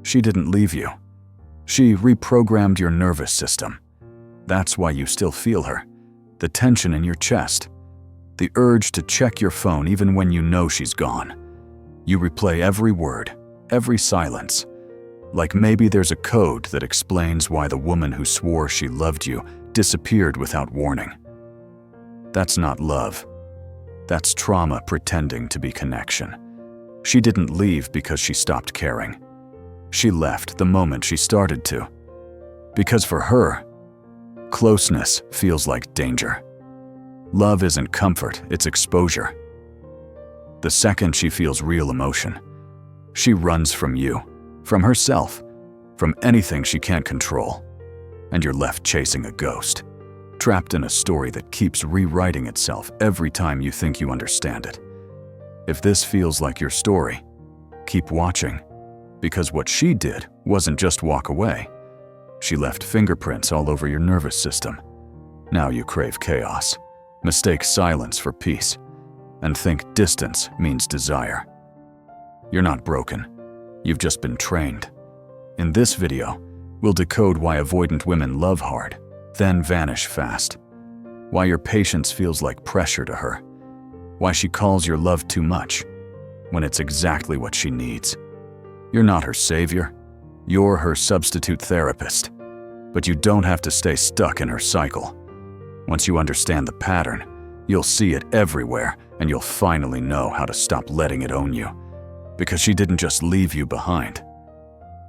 She didn't leave you. She reprogrammed your nervous system. That's why you still feel her. The tension in your chest. The urge to check your phone even when you know she's gone. You replay every word, every silence. Like maybe there's a code that explains why the woman who swore she loved you disappeared without warning. That's not love. That's trauma pretending to be connection. She didn't leave because she stopped caring. She left the moment she started to. Because for her, closeness feels like danger. Love isn't comfort, it's exposure. The second she feels real emotion, she runs from you, from herself, from anything she can't control. And you're left chasing a ghost, trapped in a story that keeps rewriting itself every time you think you understand it. If this feels like your story, keep watching, because what she did wasn't just walk away. She left fingerprints all over your nervous system. Now you crave chaos, mistake silence for peace, and think distance means desire. You're not broken. You've just been trained. In this video, we'll decode why avoidant women love hard, then vanish fast. Why your patience feels like pressure to her. Why she calls your love too much, when it's exactly what she needs. You're not her savior. You're her substitute therapist. But you don't have to stay stuck in her cycle. Once you understand the pattern, you'll see it everywhere, and you'll finally know how to stop letting it own you. Because she didn't just leave you behind.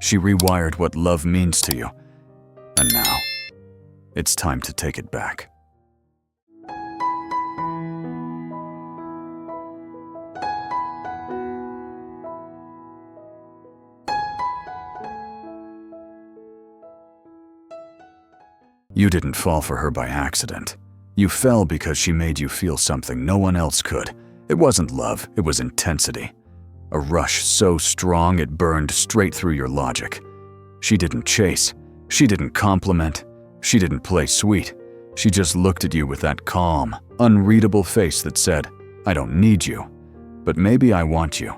She rewired what love means to you. And now, it's time to take it back. You didn't fall for her by accident. You fell because she made you feel something no one else could. It wasn't love, it was intensity. A rush so strong it burned straight through your logic. She didn't chase, she didn't compliment, she didn't play sweet. She just looked at you with that calm, unreadable face that said, "I don't need you, but maybe I want you."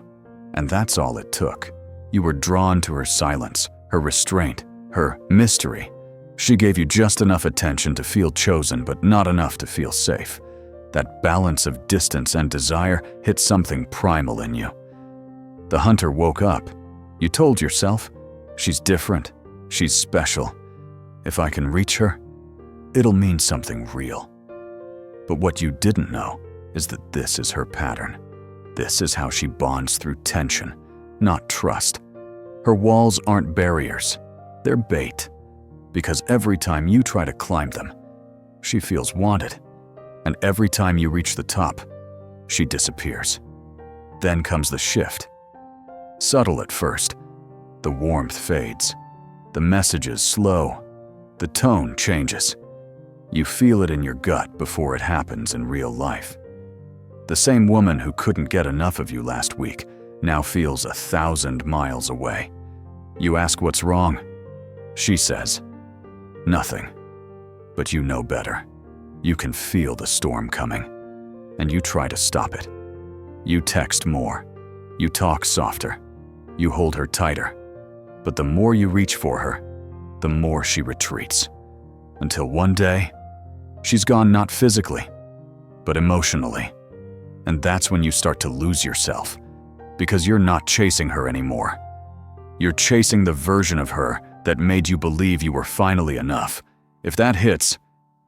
And that's all it took. You were drawn to her silence, her restraint, her mystery. She gave you just enough attention to feel chosen, but not enough to feel safe. That balance of distance and desire hit something primal in you. The hunter woke up. You told yourself, she's different, she's special. If I can reach her, it'll mean something real. But what you didn't know is that this is her pattern. This is how she bonds through tension, not trust. Her walls aren't barriers, they're bait. Because every time you try to climb them, she feels wanted. And every time you reach the top, she disappears. Then comes the shift. Subtle at first, the warmth fades. The messages slow. The tone changes. You feel it in your gut before it happens in real life. The same woman who couldn't get enough of you last week now feels 1,000 miles away. You ask what's wrong. She says, nothing. But you know better. You can feel the storm coming, and you try to stop it. You text more. You talk softer. You hold her tighter. But the more you reach for her, the more she retreats. Until one day, she's gone not physically, but emotionally. And that's when you start to lose yourself, because you're not chasing her anymore. You're chasing the version of her that made you believe you were finally enough. If that hits,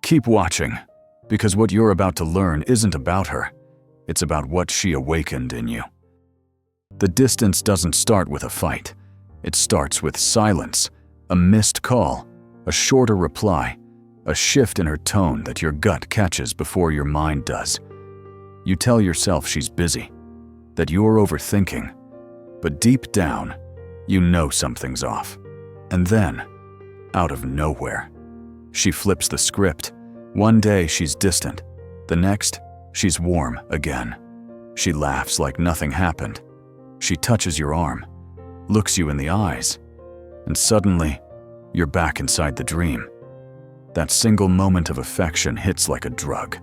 keep watching, because what you're about to learn isn't about her. It's about what she awakened in you. The distance doesn't start with a fight. It starts with silence, a missed call, a shorter reply, a shift in her tone that your gut catches before your mind does. You tell yourself she's busy, that you're overthinking, but deep down, you know something's off. And then, out of nowhere, she flips the script. One day she's distant, the next, she's warm again. She laughs like nothing happened. She touches your arm, looks you in the eyes, and suddenly, you're back inside the dream. That single moment of affection hits like a drug.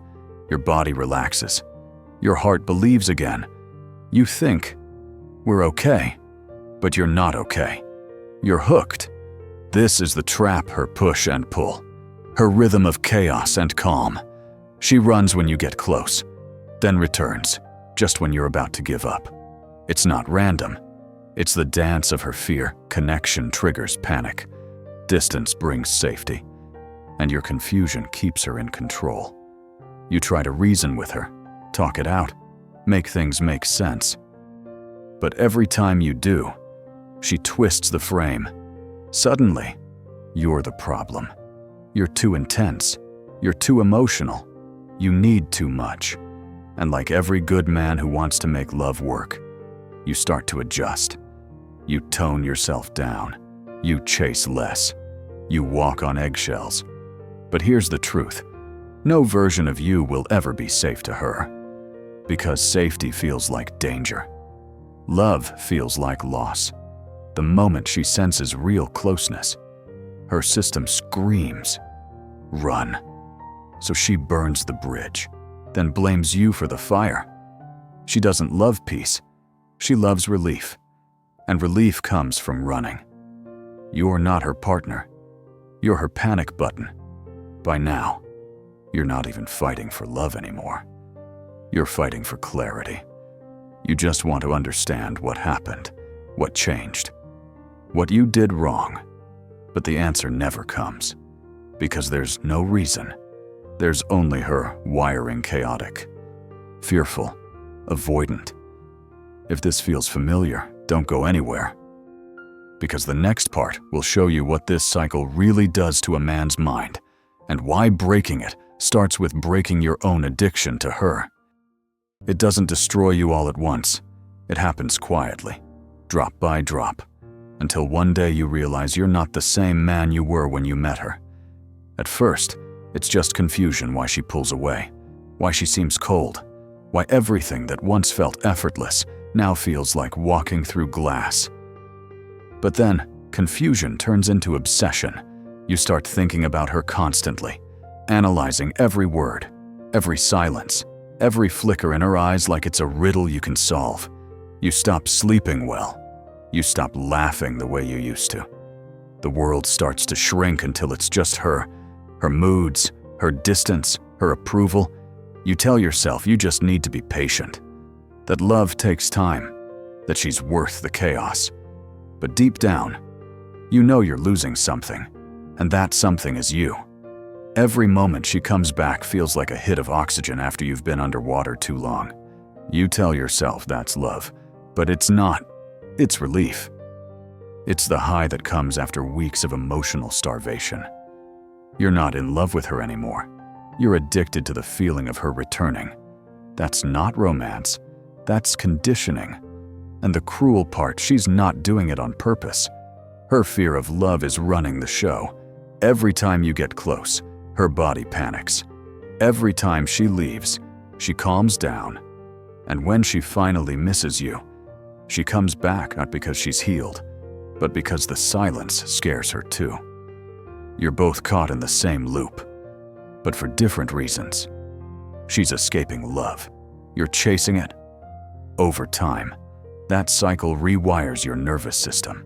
Your body relaxes. Your heart believes again. You think, we're okay, but you're not okay. You're hooked. This is the trap, her push and pull, her rhythm of chaos and calm. She runs when you get close, then returns, just when you're about to give up. It's not random. It's the dance of her fear. Connection triggers panic. Distance brings safety. And your confusion keeps her in control. You try to reason with her, talk it out, make things make sense. But every time you do, she twists the frame. Suddenly, you're the problem. You're too intense. You're too emotional. You need too much. And like every good man who wants to make love work, you start to adjust. You tone yourself down. You chase less. You walk on eggshells. But here's the truth. No version of you will ever be safe to her. Because safety feels like danger. Love feels like loss. The moment she senses real closeness, her system screams, "Run." So she burns the bridge, then blames you for the fire. She doesn't love peace. She loves relief. And relief comes from running. You're not her partner. You're her panic button. By now, you're not even fighting for love anymore. You're fighting for clarity. You just want to understand what happened, what changed, what you did wrong. But the answer never comes, because there's no reason. There's only her wiring chaotic, fearful, avoidant. If this feels familiar, don't go anywhere. Because the next part will show you what this cycle really does to a man's mind, and why breaking it starts with breaking your own addiction to her. It doesn't destroy you all at once. It happens quietly, drop by drop, until one day you realize you're not the same man you were when you met her. At first, it's just confusion why she pulls away, why she seems cold, why everything that once felt effortless now feels like walking through glass. But then, confusion turns into obsession. You start thinking about her constantly, analyzing every word, every silence, every flicker in her eyes like it's a riddle you can solve. You stop sleeping well. You stop laughing the way you used to. The world starts to shrink until it's just her moods, her distance, her approval. You tell yourself you just need to be patient, that love takes time, that she's worth the chaos. But deep down, you know you're losing something, and that something is you. Every moment she comes back feels like a hit of oxygen after you've been underwater too long. You tell yourself that's love, but it's not. It's relief. It's the high that comes after weeks of emotional starvation. You're not in love with her anymore. You're addicted to the feeling of her returning. That's not romance. That's conditioning. And the cruel part, she's not doing it on purpose. Her fear of love is running the show. Every time you get close, her body panics. Every time she leaves, she calms down. And when she finally misses you, she comes back not because she's healed, but because the silence scares her too. You're both caught in the same loop, but for different reasons. She's escaping love. You're chasing it. Over time, that cycle rewires your nervous system.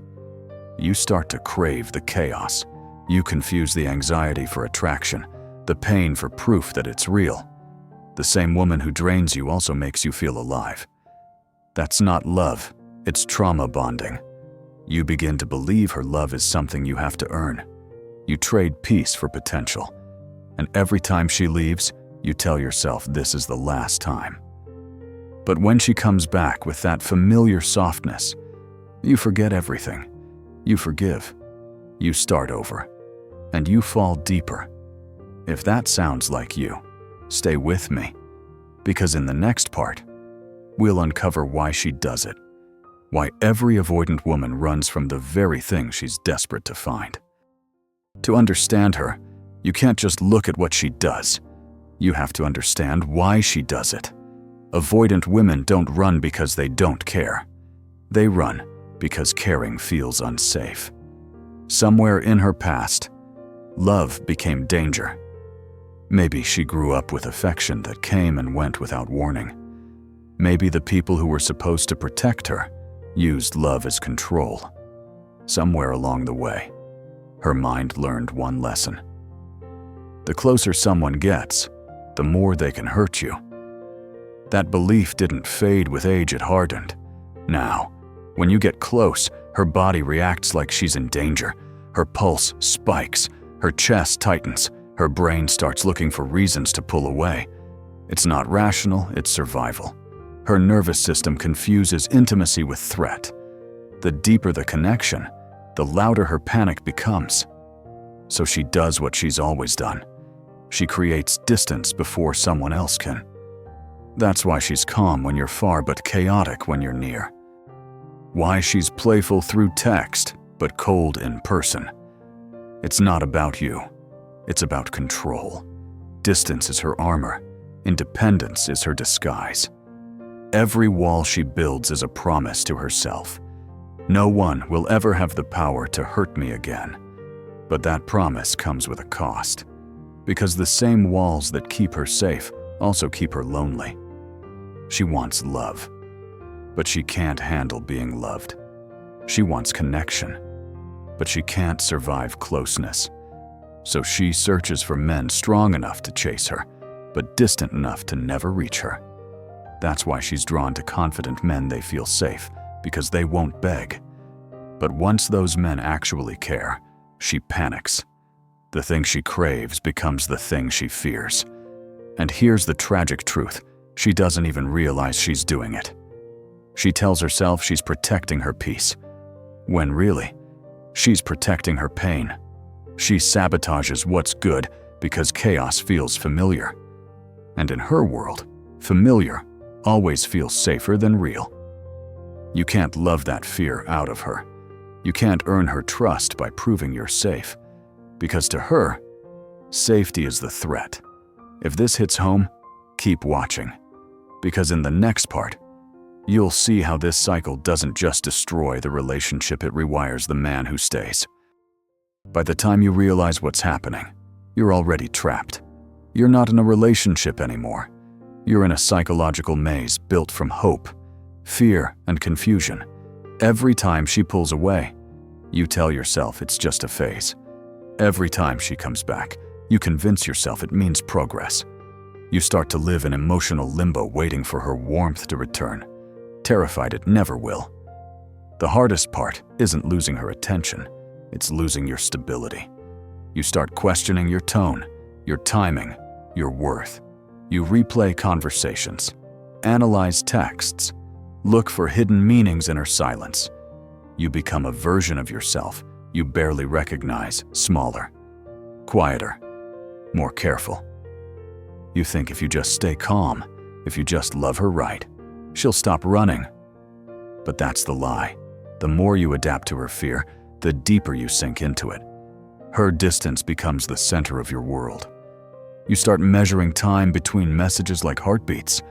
You start to crave the chaos. You confuse the anxiety for attraction, the pain for proof that it's real. The same woman who drains you also makes you feel alive. That's not love, it's trauma bonding. You begin to believe her love is something you have to earn. You trade peace for potential. And every time she leaves, you tell yourself this is the last time. But when she comes back with that familiar softness, you forget everything. You forgive. You start over. And you fall deeper. If that sounds like you, stay with me. Because in the next part, we'll uncover why she does it. Why every avoidant woman runs from the very thing she's desperate to find. To understand her, you can't just look at what she does. You have to understand why she does it. Avoidant women don't run because they don't care. They run because caring feels unsafe. Somewhere in her past, love became danger. Maybe she grew up with affection that came and went without warning. Maybe the people who were supposed to protect her used love as control. Somewhere along the way, her mind learned one lesson. The closer someone gets, the more they can hurt you. That belief didn't fade with age, it hardened. Now, when you get close, her body reacts like she's in danger. Her pulse spikes, her chest tightens, her brain starts looking for reasons to pull away. It's not rational, it's survival. Her nervous system confuses intimacy with threat. The deeper the connection, the louder her panic becomes. So she does what she's always done. She creates distance before someone else can. That's why she's calm when you're far but chaotic when you're near. Why she's playful through text but cold in person. It's not about you. It's about control. Distance is her armor. Independence is her disguise. Every wall she builds is a promise to herself. No one will ever have the power to hurt me again. But that promise comes with a cost. Because the same walls that keep her safe also keep her lonely. She wants love, but she can't handle being loved. She wants connection, but she can't survive closeness. So she searches for men strong enough to chase her, but distant enough to never reach her. That's why she's drawn to confident men they feel safe, because they won't beg. But once those men actually care, she panics. The thing she craves becomes the thing she fears. And here's the tragic truth. She doesn't even realize she's doing it. She tells herself she's protecting her peace, when really, she's protecting her pain. She sabotages what's good because chaos feels familiar. And in her world, familiar always feels safer than real. You can't love that fear out of her. You can't earn her trust by proving you're safe. Because to her, safety is the threat. If this hits home, keep watching. Because in the next part, you'll see how this cycle doesn't just destroy the relationship, it rewires the man who stays. By the time you realize what's happening, you're already trapped. You're not in a relationship anymore. You're in a psychological maze built from hope, fear, and confusion. Every time she pulls away, you tell yourself it's just a phase. Every time she comes back, you convince yourself it means progress. You start to live in emotional limbo, waiting for her warmth to return, terrified it never will. The hardest part isn't losing her attention, it's losing your stability. You start questioning your tone, your timing, your worth. You replay conversations, analyze texts, look for hidden meanings in her silence. You become a version of yourself you barely recognize, smaller, quieter, more careful. You think if you just stay calm, if you just love her right, she'll stop running. But that's the lie. The more you adapt to her fear, the deeper you sink into it. Her distance becomes the center of your world. You start measuring time between messages like heartbeats.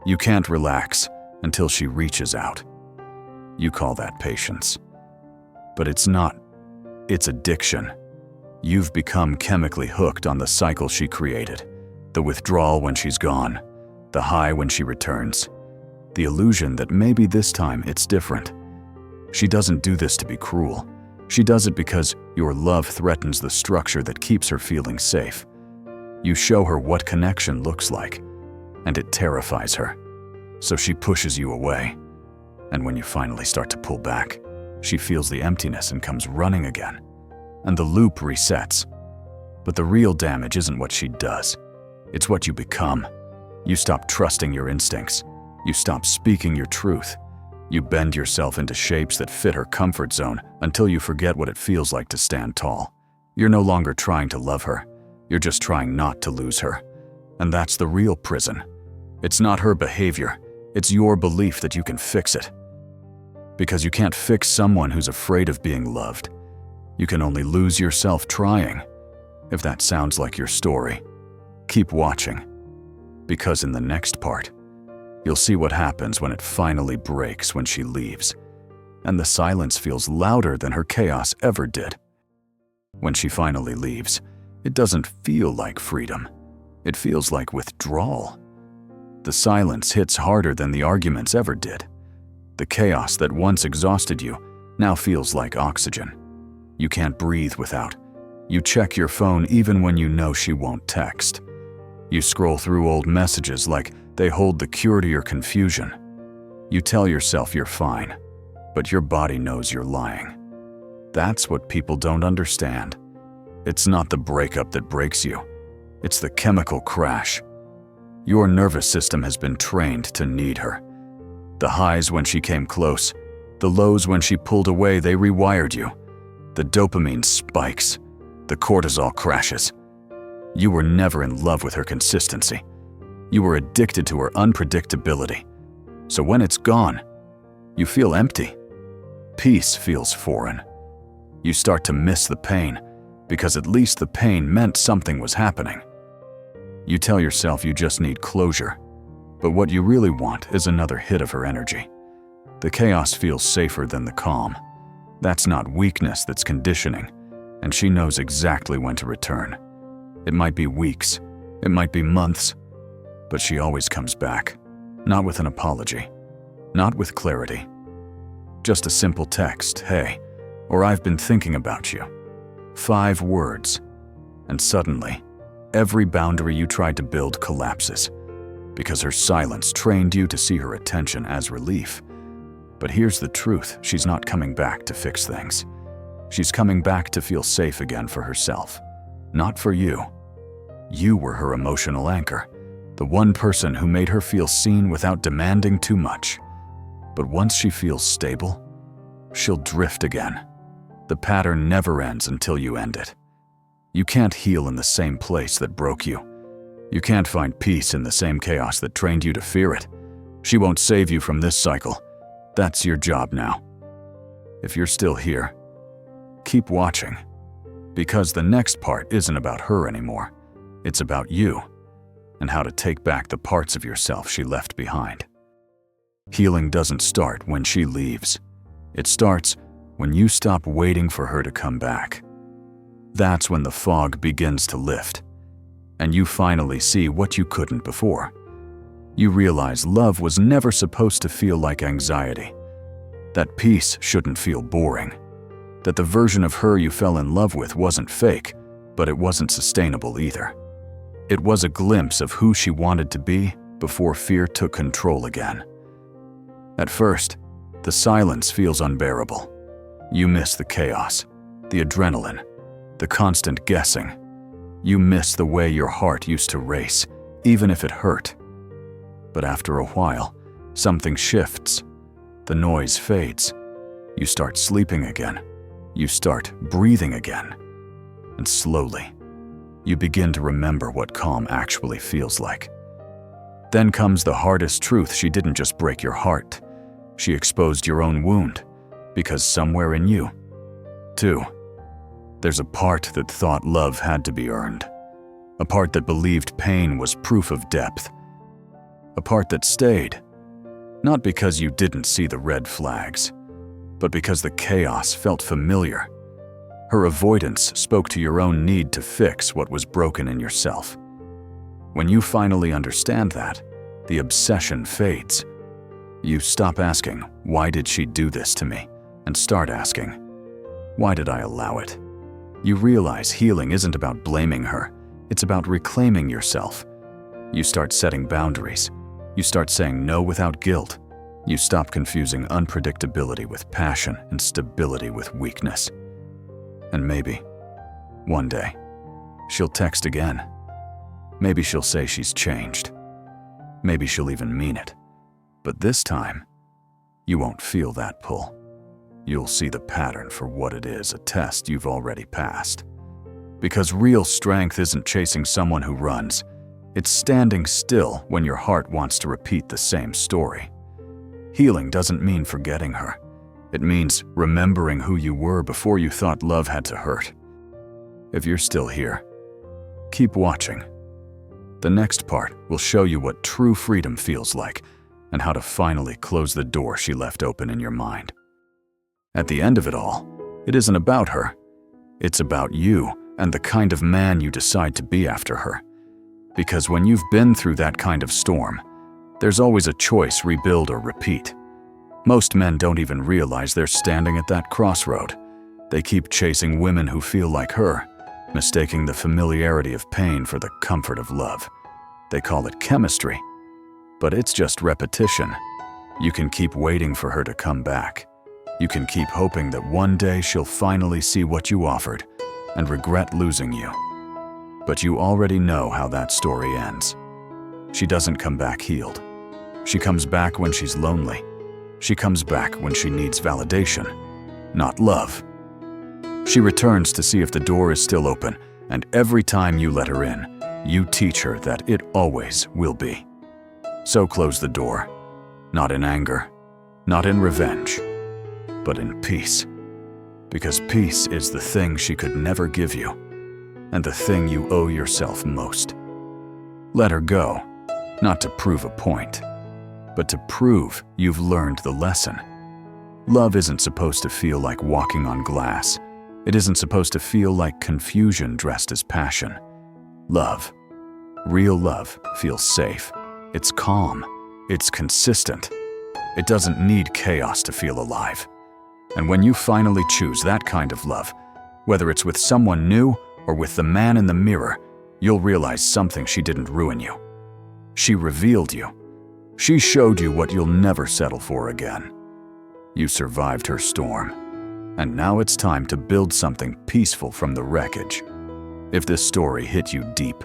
You can't relax until she reaches out. You call that patience. But it's not. It's addiction. You've become chemically hooked on the cycle she created. The withdrawal when she's gone, the high when she returns, the illusion that maybe this time it's different. She doesn't do this to be cruel. She does it because your love threatens the structure that keeps her feeling safe. You show her what connection looks like, and it terrifies her. So she pushes you away. And when you finally start to pull back, she feels the emptiness and comes running again. And the loop resets. But the real damage isn't what she does. It's what you become. You stop trusting your instincts. You stop speaking your truth. You bend yourself into shapes that fit her comfort zone until you forget what it feels like to stand tall. You're no longer trying to love her. You're just trying not to lose her. And that's the real prison. It's not her behavior. It's your belief that you can fix it. Because you can't fix someone who's afraid of being loved. You can only lose yourself trying. If that sounds like your story, keep watching. Because in the next part, you'll see what happens when it finally breaks when she leaves. And the silence feels louder than her chaos ever did. When she finally leaves, it doesn't feel like freedom. It feels like withdrawal. The silence hits harder than the arguments ever did. The chaos that once exhausted you now feels like oxygen. You can't breathe without. You check your phone even when you know she won't text. You scroll through old messages like they hold the cure to your confusion. You tell yourself you're fine, but your body knows you're lying. That's what people don't understand. It's not the breakup that breaks you. It's the chemical crash. Your nervous system has been trained to need her. The highs when she came close, the lows when she pulled away, they rewired you. The dopamine spikes, the cortisol crashes. You were never in love with her consistency. You were addicted to her unpredictability. So when it's gone, you feel empty. Peace feels foreign. You start to miss the pain, because at least the pain meant something was happening. You tell yourself you just need closure, but what you really want is another hit of her energy. The chaos feels safer than the calm. That's not weakness, that's conditioning, and she knows exactly when to return. It might be weeks, it might be months, but she always comes back. Not with an apology, not with clarity. Just a simple text, "Hey," or "I've been thinking about you." 5 words, and suddenly, every boundary you tried to build collapses, because her silence trained you to see her attention as relief. But here's the truth, she's not coming back to fix things. She's coming back to feel safe again for herself, not for you. You were her emotional anchor, the one person who made her feel seen without demanding too much. But once she feels stable, she'll drift again. The pattern never ends until you end it. You can't heal in the same place that broke you. You can't find peace in the same chaos that trained you to fear it. She won't save you from this cycle. That's your job now. If you're still here, keep watching, because the next part isn't about her anymore. It's about you, and how to take back the parts of yourself she left behind. Healing doesn't start when she leaves. It starts when you stop waiting for her to come back. That's when the fog begins to lift, and you finally see what you couldn't before. You realize love was never supposed to feel like anxiety, that peace shouldn't feel boring, that the version of her you fell in love with wasn't fake, but it wasn't sustainable either. It was a glimpse of who she wanted to be before fear took control again. At first, the silence feels unbearable. You miss the chaos, the adrenaline, the constant guessing. You miss the way your heart used to race, even if it hurt. But after a while, something shifts. The noise fades. You start sleeping again. You start breathing again. And slowly, you begin to remember what calm actually feels like. Then comes the hardest truth. She didn't just break your heart. She exposed your own wound, because somewhere in you, too, there's a part that thought love had to be earned. A part that believed pain was proof of depth. A part that stayed, not because you didn't see the red flags, but because the chaos felt familiar. Her avoidance spoke to your own need to fix what was broken in yourself. When you finally understand that, the obsession fades. You stop asking, "Why did she do this to me?" and start asking, "Why did I allow it?" You realize healing isn't about blaming her, it's about reclaiming yourself. You start setting boundaries. You start saying no without guilt. You stop confusing unpredictability with passion and stability with weakness. And maybe, one day, she'll text again. Maybe she'll say she's changed. Maybe she'll even mean it. But this time, you won't feel that pull. You'll see the pattern for what it is, a test you've already passed. Because real strength isn't chasing someone who runs. It's standing still when your heart wants to repeat the same story. Healing doesn't mean forgetting her. It means remembering who you were before you thought love had to hurt. If you're still here, keep watching. The next part will show you what true freedom feels like and how to finally close the door she left open in your mind. At the end of it all, it isn't about her. It's about you and the kind of man you decide to be after her. Because when you've been through that kind of storm, there's always a choice: rebuild or repeat. Most men don't even realize they're standing at that crossroad. They keep chasing women who feel like her, mistaking the familiarity of pain for the comfort of love. They call it chemistry, but it's just repetition. You can keep waiting for her to come back. You can keep hoping that one day she'll finally see what you offered and regret losing you. But you already know how that story ends. She doesn't come back healed. She comes back when she's lonely. She comes back when she needs validation, not love. She returns to see if the door is still open, and every time you let her in, you teach her that it always will be. So close the door, not in anger, not in revenge, but in peace. Because peace is the thing she could never give you, and the thing you owe yourself most. Let her go, not to prove a point, but to prove you've learned the lesson. Love isn't supposed to feel like walking on glass. It isn't supposed to feel like confusion dressed as passion. Love, real love, feels safe. It's calm. It's consistent. It doesn't need chaos to feel alive. And when you finally choose that kind of love, whether it's with someone new or with the man in the mirror, you'll realize something she didn't ruin you. She revealed you. She showed you what you'll never settle for again. You survived her storm. And now it's time to build something peaceful from the wreckage. If this story hit you deep,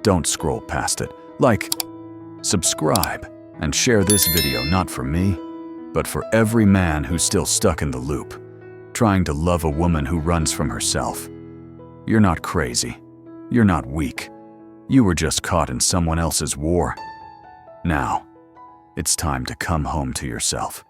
don't scroll past it. Like, subscribe, and share this video not for me, but for every man who's still stuck in the loop, trying to love a woman who runs from herself. You're not crazy. You're not weak. You were just caught in someone else's war. Now, it's time to come home to yourself.